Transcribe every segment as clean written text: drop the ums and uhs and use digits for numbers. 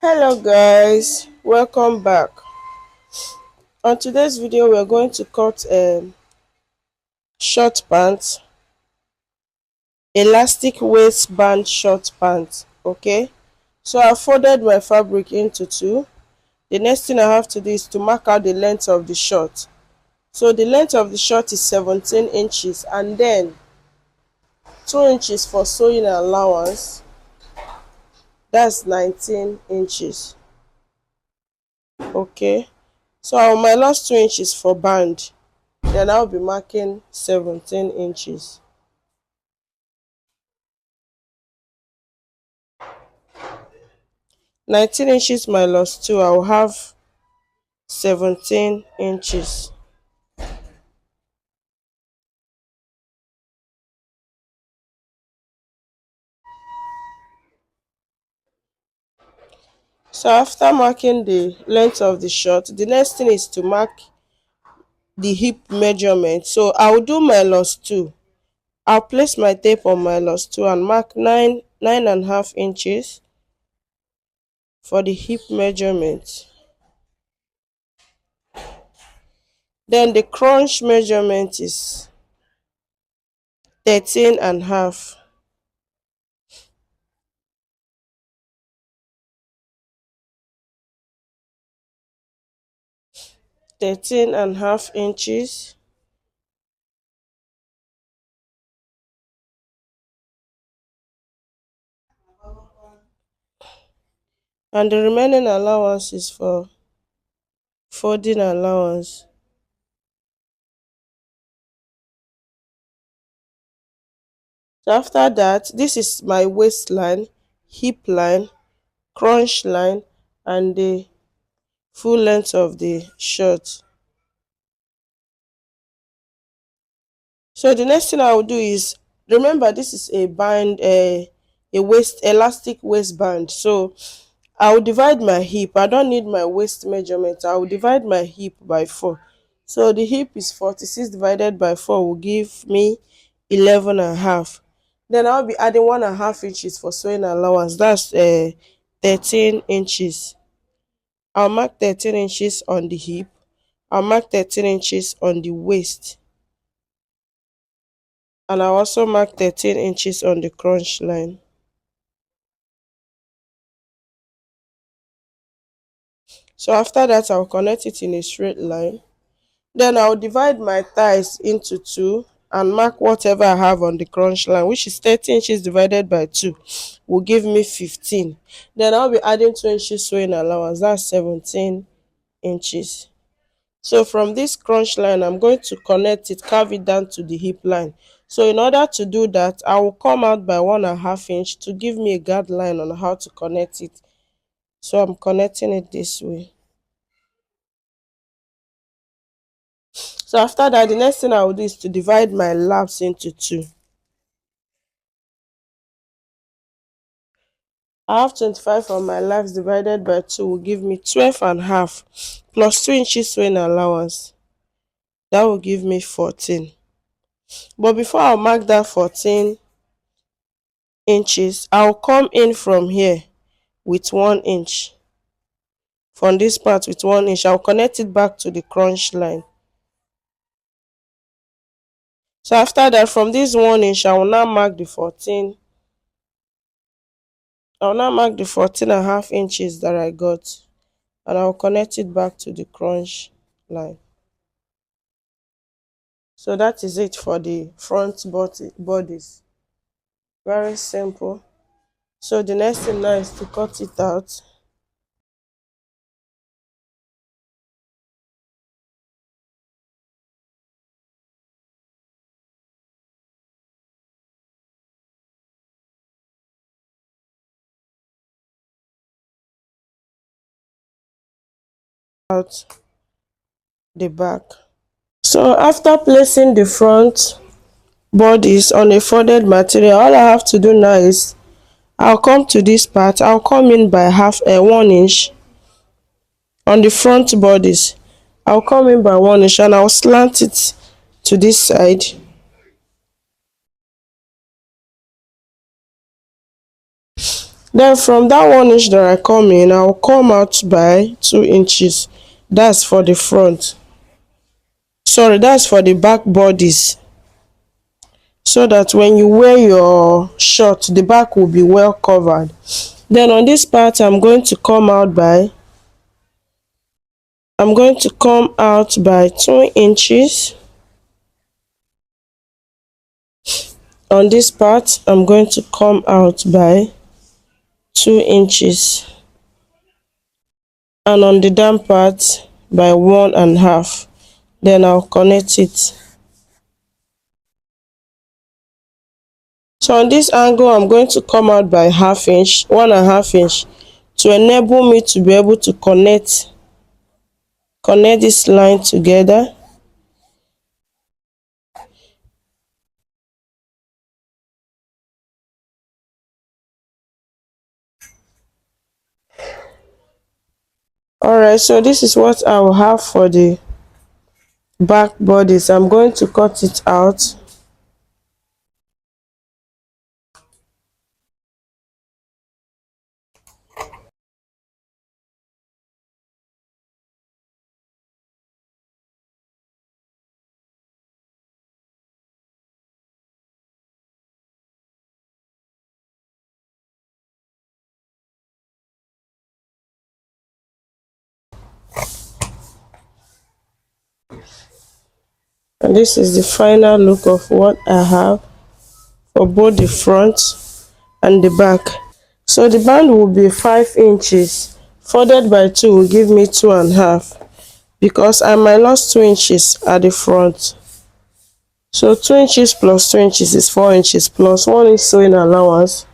Hello guys, welcome back. On today's video we're going to cut short pants, elastic waistband short pants. Okay, so I folded my fabric into two. The next thing I have to do is to mark out the length of the short. So the length of the short is 17 inches, and then 2 inches for sewing allowance, that's 19 inches. Okay, so I will minus 2 inches for band, then I'll be marking 17 inches. 19 inches minus 2, I will have 17 inches. So after marking the length of the short, the next thing is to mark the hip measurement. So I'll do minus 2. I'll place my tape on minus 2 and mark 9.5 inches for the hip measurement. Then the crunch measurement is 13.5. 13.5 inches. And the remaining allowance is for folding allowance. So after that, this is my waistline, hip line, crunch line, and the full length of the shirt. So the next thing I will do is, remember this is a band, a waist elastic waistband. So I will divide my hip. I don't need my waist measurement. I will divide my hip by 4. So the hip is 46 divided by 4 will give me 11.5. Then I'll be adding 1.5 inches for sewing allowance. That's 13 inches. I'll mark 13 inches on the hip. I'll mark 13 inches on the waist. And I'll also mark 13 inches on the crunch line. So after that, I'll connect it in a straight line. Then I'll divide my thighs into 2 and mark whatever I have on the crunch line, which is 13 inches divided by 2 will give me 15. Then I'll be adding 2 inches sewing allowance, that's 17 inches. So from this crunch line, I'm going to connect it, carve it down to the hip line. So in order to do that, I will come out by 1.5 inch to give me a guideline on how to connect it. So I'm connecting it this way. So after that, the next thing I will do is to divide my laps into 2. I have 25 on my laps divided by 2 will give me 12.5 plus 2 inches sewing allowance. That will give me 14. But before I mark that 14 inches, I'll come in from here with 1 inch. From this part with 1 inch, I'll connect it back to the crunch line. So after that, from this 1 inch, I will now mark the 14. I will now mark the 14.5 inches that I got, and I'll connect it back to the crunch line. So that is it for the front bodies. Very simple. So the next thing now is to cut it out. Out the back. So after placing the front bodies on a folded material, all I have to do now is I'll come to this part. I'll come in by 1 inch on the front bodies. I'll come in by 1 inch and I'll slant it to this side. Then from that 1 inch that I come in, I'll come out by 2 inches. That's for the front. Sorry, that's for the back bodies. So that when you wear your short, the back will be well covered. Then on this part, I'm going to come out by 2 inches. On this part, I'm going to come out by 2 inches. And on the down part by 1.5. Then I'll connect it. So on this angle, I'm going to come out by 1/2 inch, 1.5 inch, to enable me to be able to connect this line together. Alright, so this is what I will have for the back bodies. I'm going to cut it out. And this is the final look of what I have for both the front and the back. So the band will be 5 inches. Folded by 2 will give me 2.5, because I minus 2 inches at the front. So 2 inches plus 2 inches is 4 inches, plus 1 inch sewing allowance.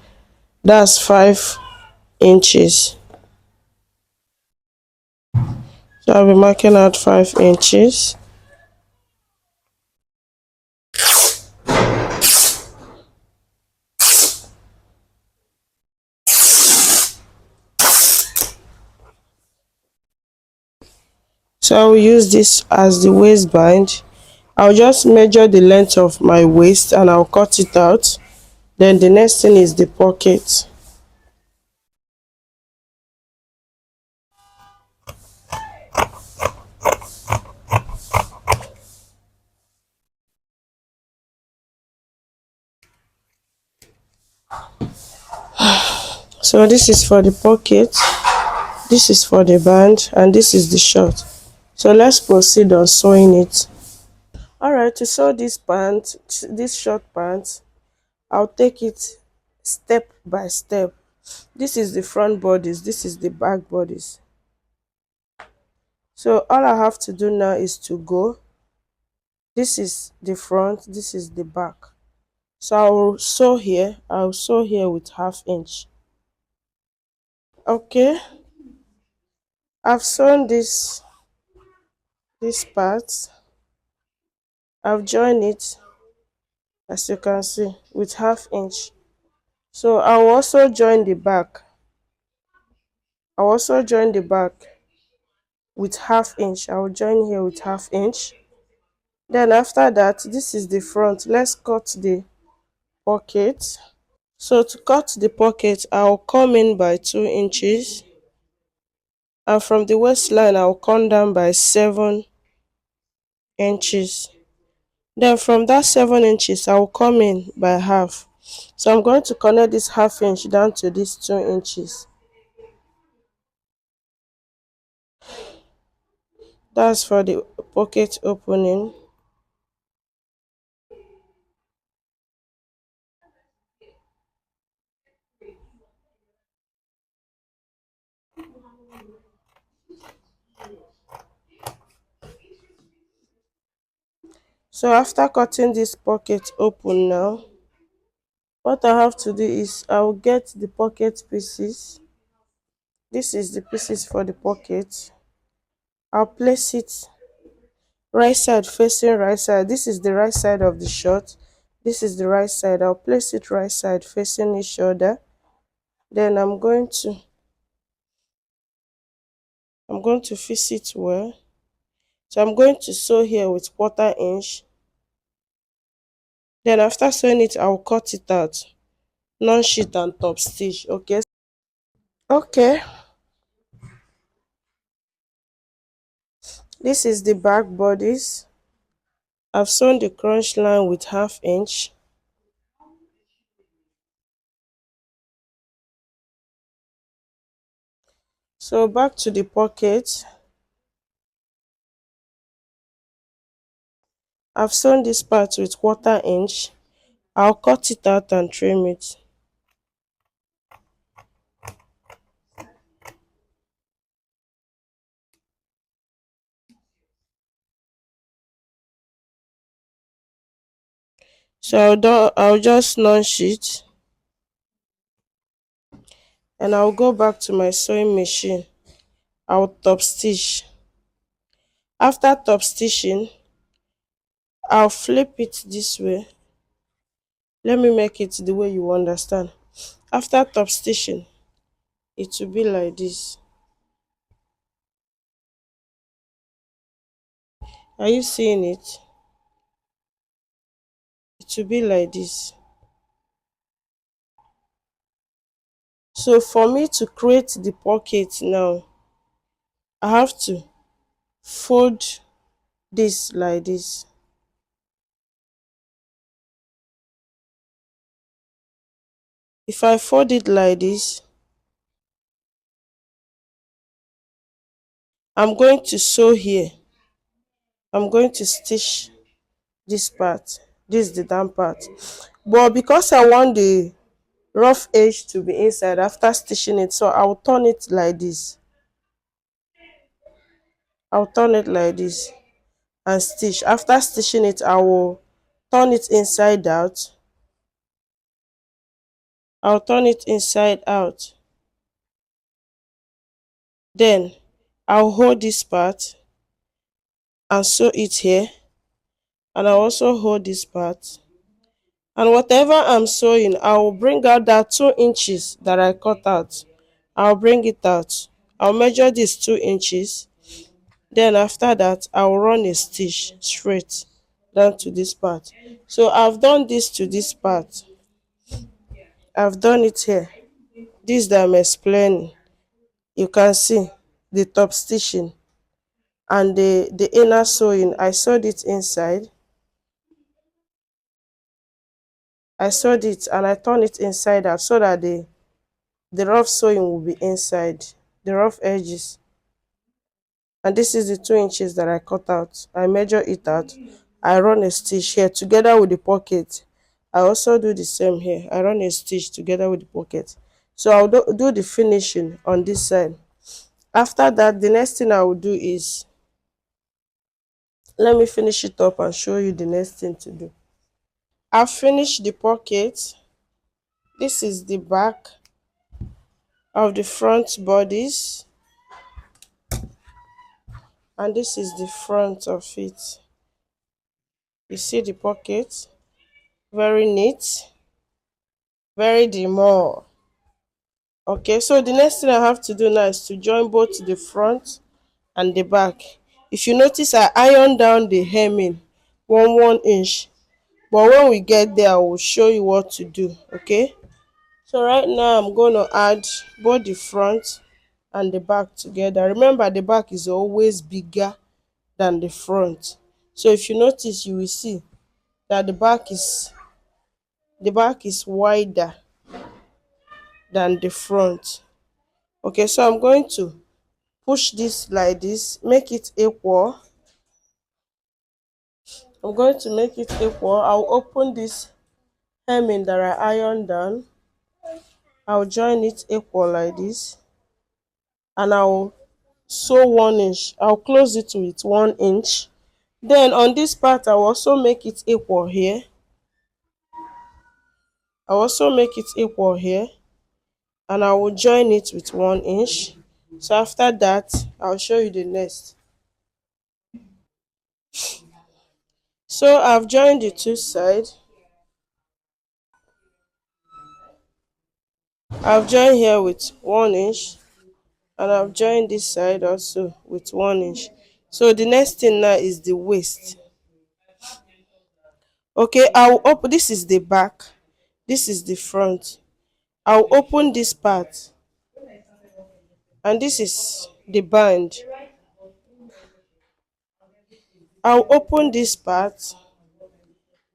That's 5 inches. So I'll be marking out 5 inches. So I will use this as the waistband. I'll just measure the length of my waist and I'll cut it out. Then the next thing is the pocket. So this is for the pocket, this is for the band, and this is the short. So let's proceed on sewing it. Alright, to sew this pant, this short pant, I'll take it step by step. This is the front bodies, this is the back bodies. So all I have to do now is to go. This is the front, this is the back. So I'll sew here with 1/2 inch. Okay, I've sewn this part. I've joined it, as you can see, with 1/2 inch. So I'll also join the back. I'll also join the back with 1/2 inch. I'll join here with 1/2 inch. Then after that, this is the front. Let's cut the pocket. So to cut the pocket, I'll come in by 2 inches. And from the waistline, I'll come down by 7 inches. Then from that 7 inches, I'll come in by half. So I'm going to connect this 1/2 inch down to these 2 inches. That's for the pocket opening. So after cutting this pocket open now, what I have to do is I'll get the pocket pieces. This is the pieces for the pocket. I'll place it right side facing right side. This is the right side of the short. This is the right side. I'll place it right side facing each other. Then I'm going to fix it well. So I'm going to sew here with 1/4 inch. Then after sewing it, I'll cut it out. Non sheet and top stitch. Okay. Okay, this is the back bodice. I've sewn the crunch line with 1/2 inch. So back to the pocket. I've sewn this part with 1/4 inch. I'll cut it out and trim it. So I'll just notch it and I'll go back to my sewing machine. I'll top stitch. After top stitching, I'll flip it this way. Let me make it the way you understand. After top stitching, it will be like this. Are you seeing it? It will be like this. So for me to create the pocket now, I have to fold this like this. If I fold it like this, I'm going to sew here. I'm going to stitch this part. This is the down part. But because I want the rough edge to be inside after stitching it, so I'll turn it like this. I'll turn it like this and stitch. After stitching it, I will turn it inside out. I'll turn it inside out. Then I'll hold this part and sew it here. And I'll also hold this part. And whatever I'm sewing, I will bring out that 2 inches that I cut out. I'll bring it out. I'll measure this 2 inches. Then after that, I'll run a stitch straight down to this part. So I've done this to this part. I've done it here. This that I'm explaining. You can see the top stitching and the inner sewing. I sewed it inside. I sewed it and I turned it inside out so that the rough sewing will be inside, the rough edges. And this is the 2 inches that I cut out. I measure it out. I run a stitch here together with the pocket. I also do the same here. I run a stitch together with the pocket. So I'll do the finishing on this side. After that, the next thing I will do is, let me finish it up and show you the next thing to do. I've finished the pocket. This is the back of the front bodies and this is the front of it. You see the pocket, very neat, very demure. Okay, so the next thing I have to do now is to join both the front and the back. If you notice, I iron down the hemming 1 inch, but when we get there I will show you what to do. Okay, so right now I'm going to add both the front and the back together. Remember, the back is always bigger than the front. So if you notice, you will see that the back is wider than the front. Okay, so I'm going to push this like this, make it equal. I'm going to make it equal. I'll open this hemming that I ironed down. I'll join it equal like this and I'll sew 1 inch. I'll close it with 1 inch. Then on this part I'll also make it equal here. I'll also make it equal here and I will join it with 1 inch. So after that, I'll show you the next. So I've joined the two sides. I've joined here with 1 inch and I've joined this side also with 1 inch. So the next thing now is the waist. Okay, I'll open, this is the back, this is the front. I'll open this part and this is the band. I'll open this part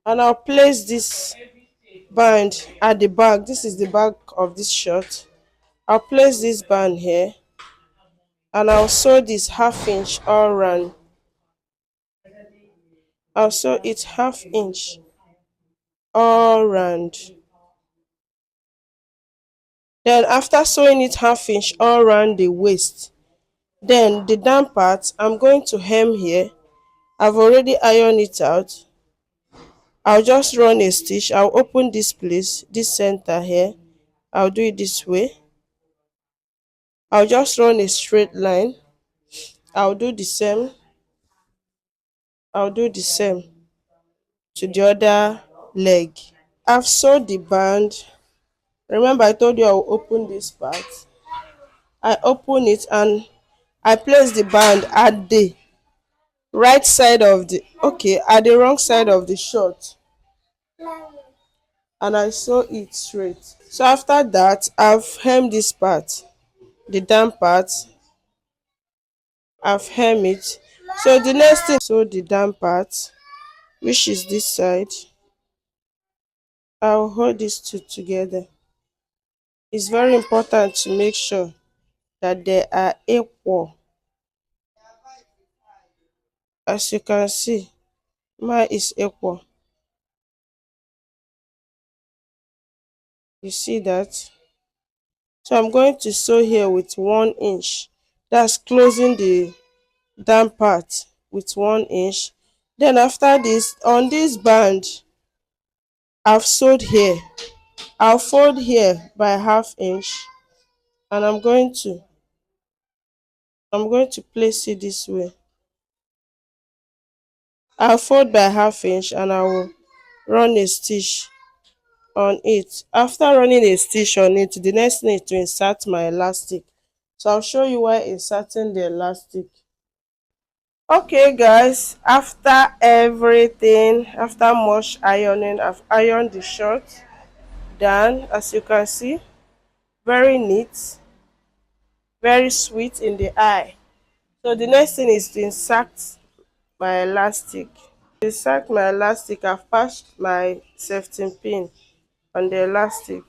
and I'll place this band at the back. This is the back of this shirt. I'll place this band here and I'll sew this half inch all round. I'll sew it half inch all round. Then after sewing it half inch all round the waist, then the down part I'm going to hem here. I've already ironed it out. I'll just run a stitch. I'll open this place, this center here. I'll do it this way. I'll just run a straight line. I'll do the same. I'll do the same to the other leg. I've sewed the band. Remember I told you I'll open this part. I open it and I place the band at the right side of the, okay, at the wrong side of the shirt, and I sew it straight. So after that, I've hemmed this part, the down part. I've hemmed it. So the next thing, sew the down part, which is this side. I'll hold these two together. It's very important to make sure that they are equal. As you can see, mine is equal. You see that? So I'm going to sew here with 1 inch. That's closing the down part with 1 inch. Then after this, on this band, I've sewed here. I'll fold here by half inch, and I'm going to place it this way. I'll fold by half inch and I will run a stitch on it. After running a stitch on it, the next thing is to insert my elastic. So I'll show you why inserting the elastic. Okay guys, after everything, after much ironing, I've ironed the shirt down. As you can see, very neat, very sweet in the eye. So the next thing is to insert my elastic. To insert my elastic, I've patched my safety pin on the elastic.